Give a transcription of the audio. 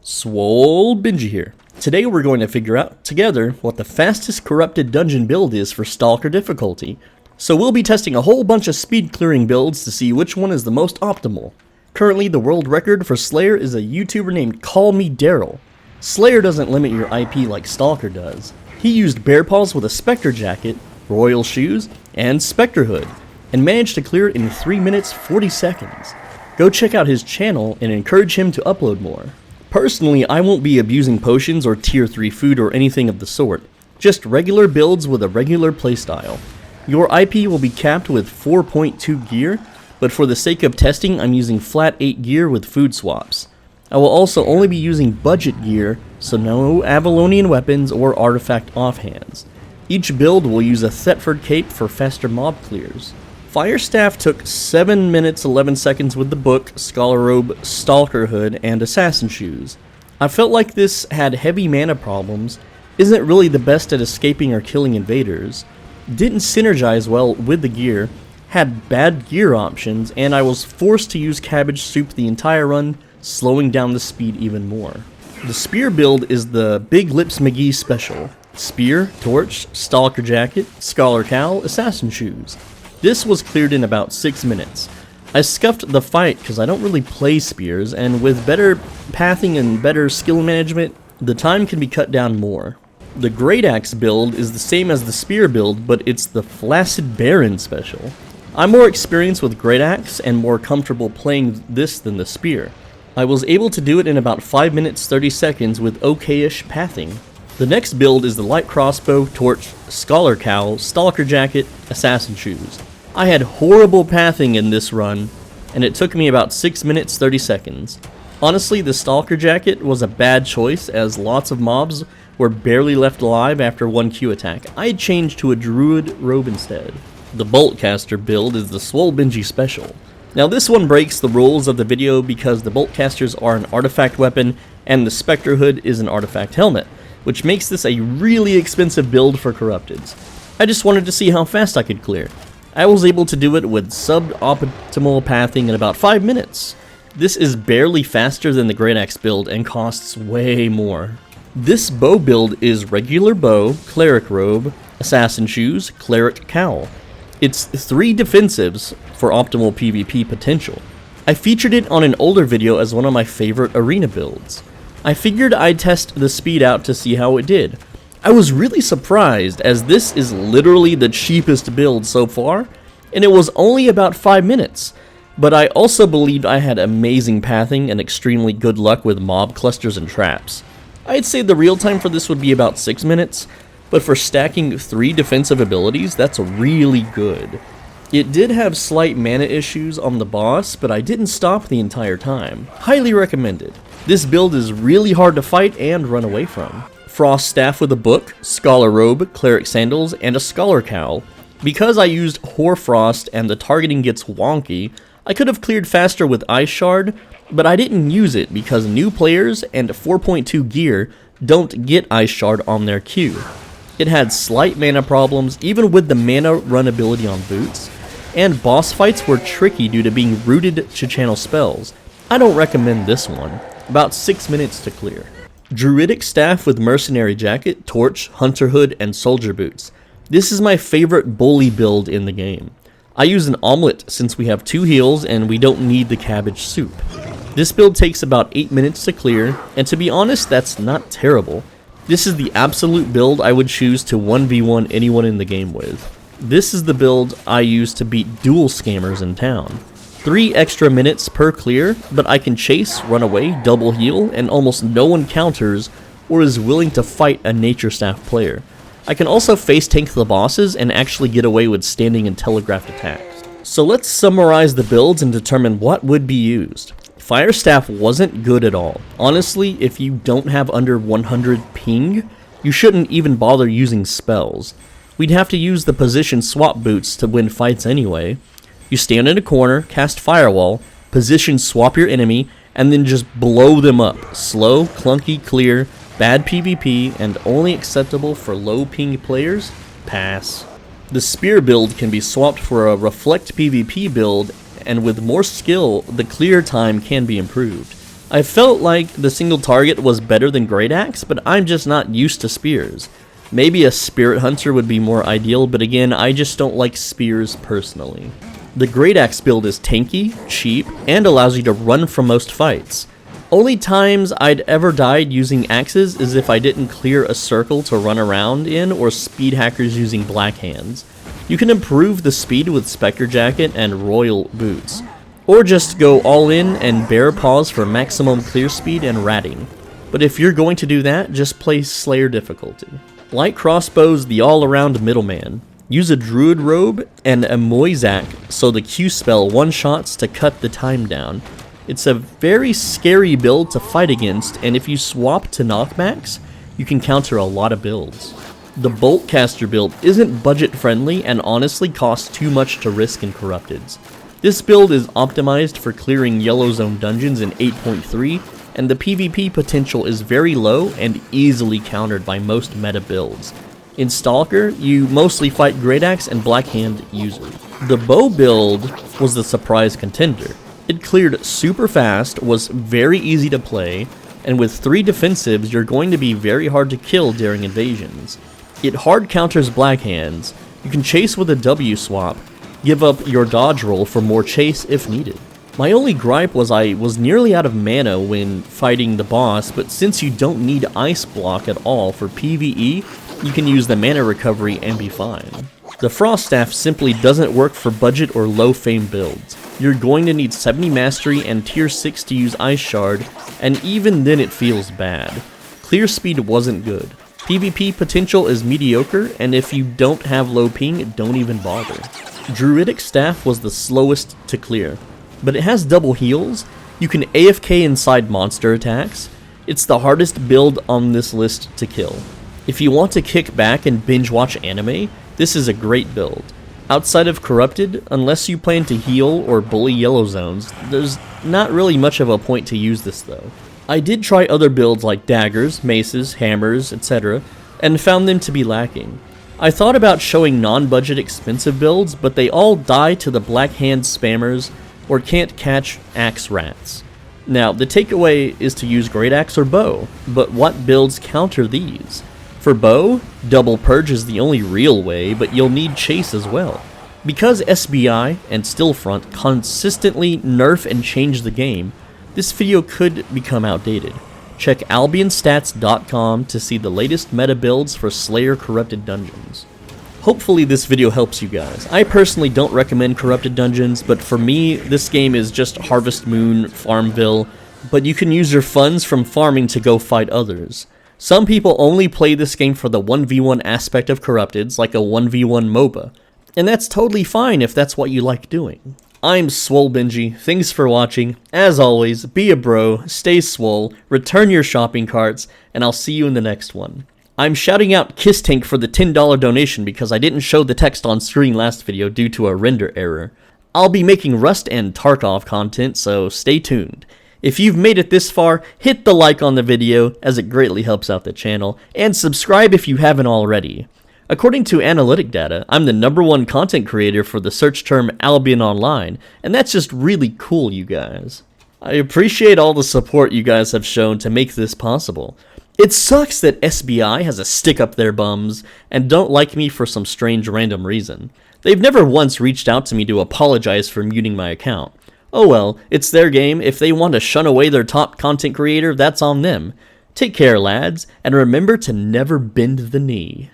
SwoleBenji here. Today we're going to figure out together what the fastest corrupted dungeon build is for Stalker difficulty. So we'll be testing a whole bunch of speed clearing builds to see which one is the most optimal. Currently the world record for Slayer is a YouTuber named Call Me Daryl. Slayer doesn't limit your IP like Stalker does. He used bear paws with a Spectre jacket, royal shoes, and Spectre hood, and managed to clear it in 3 minutes 40 seconds. Go check out his channel and encourage him to upload more. Personally, I won't be abusing potions or tier 3 food or anything of the sort, just regular builds with a regular playstyle. Your IP will be capped with 4.2 gear, but for the sake of testing I'm using flat 8 gear with food swaps. I will also only be using budget gear, so no Avalonian weapons or artifact offhands. Each build will use a Thetford cape for faster mob clears. Firestaff took 7 minutes 11 seconds with the book, Scholar Robe, Stalker Hood, and Assassin Shoes. I felt like this had heavy mana problems, isn't really the best at escaping or killing invaders, didn't synergize well with the gear, had bad gear options, and I was forced to use cabbage soup the entire run, slowing down the speed even more. The spear build is the Big Lips McGee special. Spear, torch, stalker jacket, scholar cowl, assassin shoes. This was cleared in about 6 minutes. I scuffed the fight because I don't really play spears, and with better pathing and better skill management, the time can be cut down more. The greataxe build is the same as the spear build, but it's the Flaccid Baron special. I'm more experienced with greataxe and more comfortable playing this than the spear. I was able to do it in about 5 minutes 30 seconds with okay-ish pathing. The next build is the light crossbow, torch, scholar cowl, stalker jacket, assassin shoes. I had horrible pathing in this run, and it took me about 6 minutes 30 seconds. Honestly, the stalker jacket was a bad choice as lots of mobs were barely left alive after one Q attack. I had changed to a druid robe instead. The boltcaster build is the SwoleBenji special. Now this one breaks the rules of the video because the boltcasters are an artifact weapon and the Spectre hood is an artifact helmet, which makes this a really expensive build for corrupteds. I just wanted to see how fast I could clear. I was able to do it with suboptimal pathing in about 5 minutes. This is barely faster than the greataxe build and costs way more. This bow build is regular bow, cleric robe, assassin shoes, cleric cowl. It's 3 defensives for optimal PvP potential. I featured it on an older video as one of my favorite arena builds. I figured I'd test the speed out to see how it did. I was really surprised as this is literally the cheapest build so far, and it was only about 5 minutes. But I also believed I had amazing pathing and extremely good luck with mob clusters and traps. I'd say the real time for this would be about 6 minutes, but for stacking 3 defensive abilities, that's really good. It did have slight mana issues on the boss, but I didn't stop the entire time. Highly recommended. This build is really hard to fight and run away from. Frost staff with a book, scholar robe, cleric sandals, and a scholar cowl. Because I used Hoarfrost and the targeting gets wonky, I could have cleared faster with Ice Shard, but I didn't use it because new players and 4.2 gear don't get Ice Shard on their queue. It had slight mana problems even with the mana run ability on boots, and boss fights were tricky due to being rooted to channel spells. I don't recommend this one. About 6 minutes to clear. Druidic staff with mercenary jacket, torch, hunter hood, and soldier boots. This is my favorite bully build in the game. I use an omelet since we have 2 heals and we don't need the cabbage soup. This build takes about 8 minutes to clear, and to be honest, that's not terrible. This is the absolute build I would choose to 1v1 anyone in the game with. This is the build I use to beat dual scammers in town. 3 extra minutes per clear, but I can chase, run away, double heal, and almost no one counters or is willing to fight a nature staff player. I can also face tank the bosses and actually get away with standing and telegraphed attacks. So let's summarize the builds and determine what would be used. Firestaff wasn't good at all. Honestly, if you don't have under 100 ping, you shouldn't even bother using spells. We'd have to use the position swap boots to win fights anyway. You stand in a corner, cast Firewall, position swap your enemy, and then just blow them up. Slow, clunky, clear, bad PvP, and only acceptable for low ping players? Pass. The spear build can be swapped for a reflect PvP build, and with more skill, the clear time can be improved. I felt like the single target was better than greataxe, but I'm just not used to spears. Maybe a spirit hunter would be more ideal, but again, I just don't like spears personally. The greataxe build is tanky, cheap, and allows you to run from most fights. Only times I'd ever died using axes is if I didn't clear a circle to run around in, or speed hackers using black hands. You can improve the speed with Spectre Jacket and Royal Boots, or just go all in and Bear Paws for maximum clear speed and ratting. But if you're going to do that, just play Slayer difficulty. Light Crossbow's the all-around middleman. Use a Druid Robe and a Moisac so the Q spell one-shots to cut the time down. It's a very scary build to fight against, and if you swap to knockbacks, you can counter a lot of builds. The boltcaster build isn't budget friendly and honestly costs too much to risk in Corrupteds. This build is optimized for clearing yellow zone dungeons in 8.3, and the PvP potential is very low and easily countered by most meta builds. In Stalker, you mostly fight greataxe and black hand users. The bow build was the surprise contender. It cleared super fast, was very easy to play, and with 3 defensives, you're going to be very hard to kill during invasions. It hard counters black hands, you can chase with a W swap, give up your dodge roll for more chase if needed. My only gripe was I was nearly out of mana when fighting the boss, but since you don't need ice block at all for PvE, you can use the mana recovery and be fine. The Frost Staff simply doesn't work for budget or low fame builds. You're going to need 70 mastery and tier 6 to use Ice Shard, and even then it feels bad. Clear speed wasn't good. PvP potential is mediocre, and if you don't have low ping, don't even bother. Druidic Staff was the slowest to clear, but it has double heals, you can AFK inside monster attacks. It's the hardest build on this list to kill. If you want to kick back and binge watch anime, this is a great build. Outside of Corrupted, unless you plan to heal or bully yellow zones, there's not really much of a point to use this though. I did try other builds like daggers, maces, hammers, etc., and found them to be lacking. I thought about showing non-budget expensive builds, but they all die to the black hand spammers or can't catch axe rats. Now, the takeaway is to use greataxe or bow, but what builds counter these? For bow, double purge is the only real way, but you'll need chase as well. Because SBI and Stillfront consistently nerf and change the game, this video could become outdated. Check albionstats.com to see the latest meta builds for Slayer Corrupted Dungeons. Hopefully this video helps you guys. I personally don't recommend Corrupted Dungeons, but for me, this game is just Harvest Moon, Farmville, but you can use your funds from farming to go fight others. Some people only play this game for the 1v1 aspect of Corrupteds, like a 1v1 MOBA, and that's totally fine if that's what you like doing. I'm SwoleBenji, thanks for watching, as always, be a bro, stay swole, return your shopping carts, and I'll see you in the next one. I'm shouting out Kiss Tank for the $10 donation because I didn't show the text on screen last video due to a render error. I'll be making Rust and Tarkov content, so stay tuned. If you've made it this far, hit the like on the video as it greatly helps out the channel, and subscribe if you haven't already. According to analytic data, I'm the #1 content creator for the search term Albion Online, and that's just really cool, you guys. I appreciate all the support you guys have shown to make this possible. It sucks that SBI has a stick up their bums and don't like me for some strange random reason. They've never once reached out to me to apologize for muting my account. Oh well, it's their game. If they want to shun away their top content creator, that's on them. Take care, lads, and remember to never bend the knee.